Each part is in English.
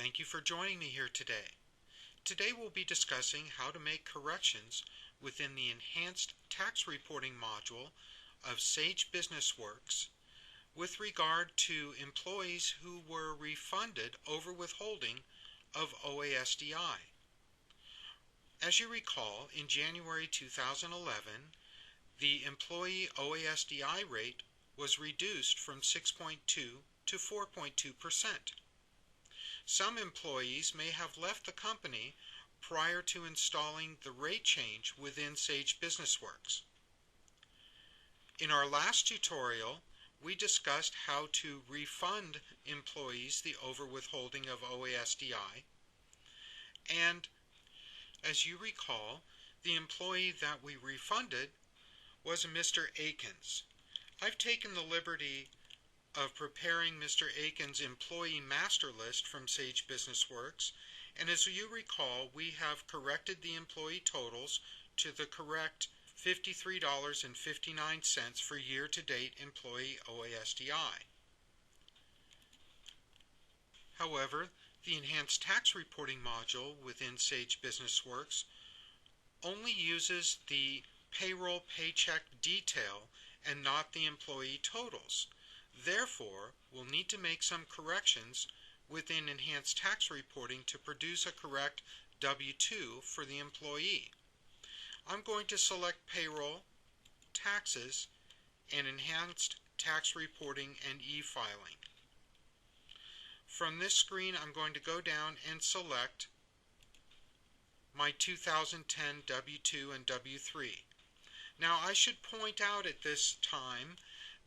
Thank you for joining me here today. Today we'll be discussing how to make corrections within the Enhanced Tax Reporting module of Sage Businessworks with regard to employees who were refunded over withholding of OASDI. As you recall, in January 2011, the employee OASDI rate was reduced from 6.2 to 4.2%. Some employees may have left the company prior to installing the rate change within Sage Businessworks. In our last tutorial, we discussed how to refund employees the overwithholding of OASDI, and as you recall, the employee that we refunded was Mr. Akins. I've taken the liberty of preparing Mr. Akins' employee master list from Sage Businessworks, and as you recall, we have corrected the employee totals to the correct $53.59 for year-to-date employee OASDI. However, the Enhanced Tax Reporting module within Sage Businessworks only uses the payroll paycheck detail and not the employee totals. Therefore, we'll need to make some corrections within Enhanced Tax Reporting to produce a correct W2 for the employee. I'm going to select Payroll, Taxes, and Enhanced Tax Reporting and E-Filing. From this screen, I'm going to go down and select my 2010 W2 and W3. Now, I should point out at this time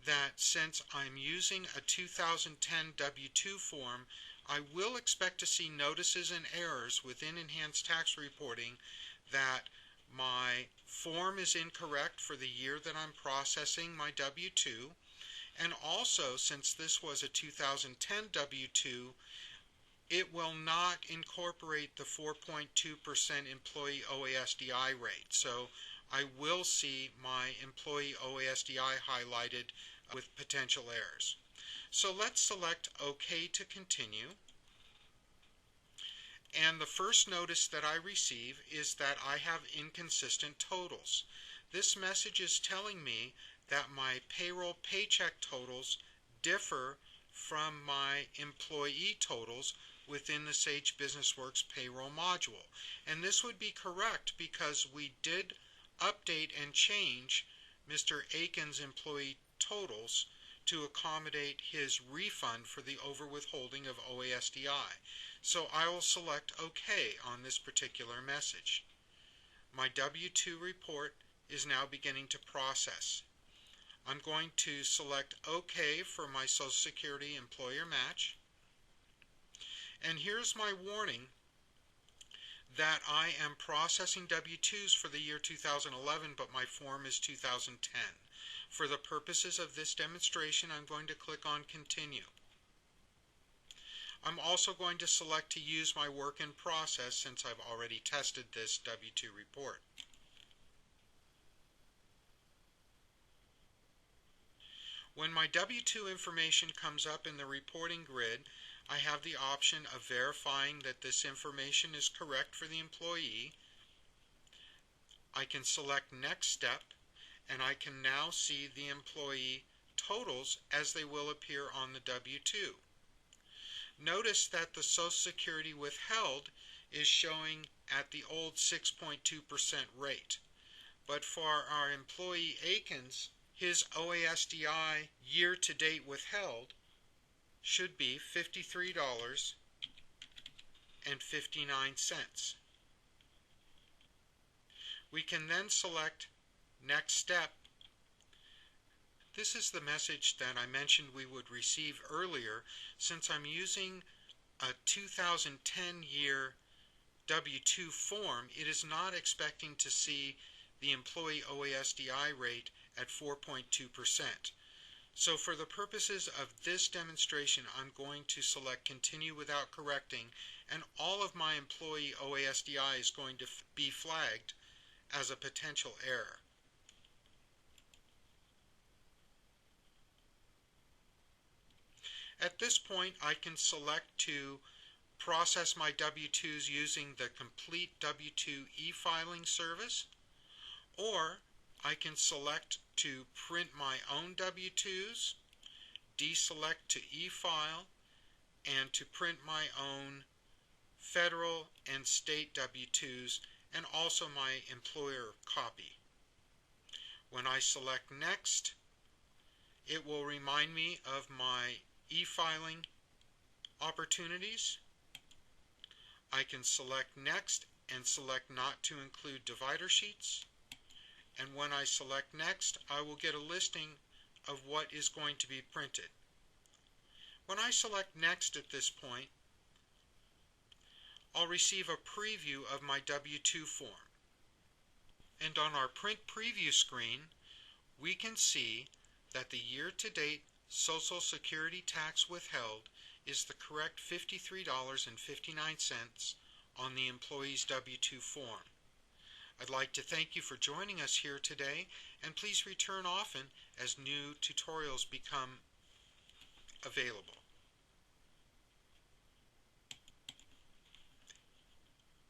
that since I'm using a 2010 W2 form, I will expect to see notices and errors within Enhanced Tax Reporting that my form is incorrect for the year that I'm processing my W2, and also since this was a 2010 W2, it will not incorporate the 4.2% employee OASDI rate. So I will see my employee OASDI highlighted with potential errors. So let's select OK to continue. And the first notice that I receive is that I have inconsistent totals. This message is telling me that my payroll paycheck totals differ from my employee totals within the Sage Businessworks payroll module. And this would be correct because we did update and change Mr. Akins' employee totals to accommodate his refund for the overwithholding of OASDI. So I will select OK on this particular message. My W2 report is now beginning to process. I'm going to select OK for my Social Security employer match. And here's my warning that I am processing W2s for the year 2011, but my form is 2010. For the purposes of this demonstration, I'm going to click on Continue. I'm also going to select to use my work in process since I've already tested this W2 report. When my W2 information comes up in the reporting grid, I have the option of verifying that this information is correct for the employee. I can select Next Step, and I can now see the employee totals as they will appear on the W2. Notice that the Social Security withheld is showing at the old 6.2% rate. But for our employee Akins, his OASDI year-to-date withheld should be $53.59. We can then select Next Step. This is the message that I mentioned we would receive earlier. Since I'm using a 2010 year W2 form, it is not expecting to see the employee OASDI rate at 4.2%. So for the purposes of this demonstration, I'm going to select Continue without correcting, and all of my employee OASDI is going to be flagged as a potential error. At this point, I can select to process my W-2s using the complete W-2 e-filing service, or I can select to print my own W-2s, deselect to e-file, and to print my own federal and state W-2s and also my employer copy. When I select Next, it will remind me of my e-filing opportunities. I can select Next and select Not to Include Divider Sheets. And when I select Next, I will get a listing of what is going to be printed. When I select Next at this point, I'll receive a preview of my W-2 form. And on our print preview screen, we can see that the year-to-date Social Security tax withheld is the correct $53.59 on the employee's W-2 form. I'd like to thank you for joining us here today, and please return often as new tutorials become available.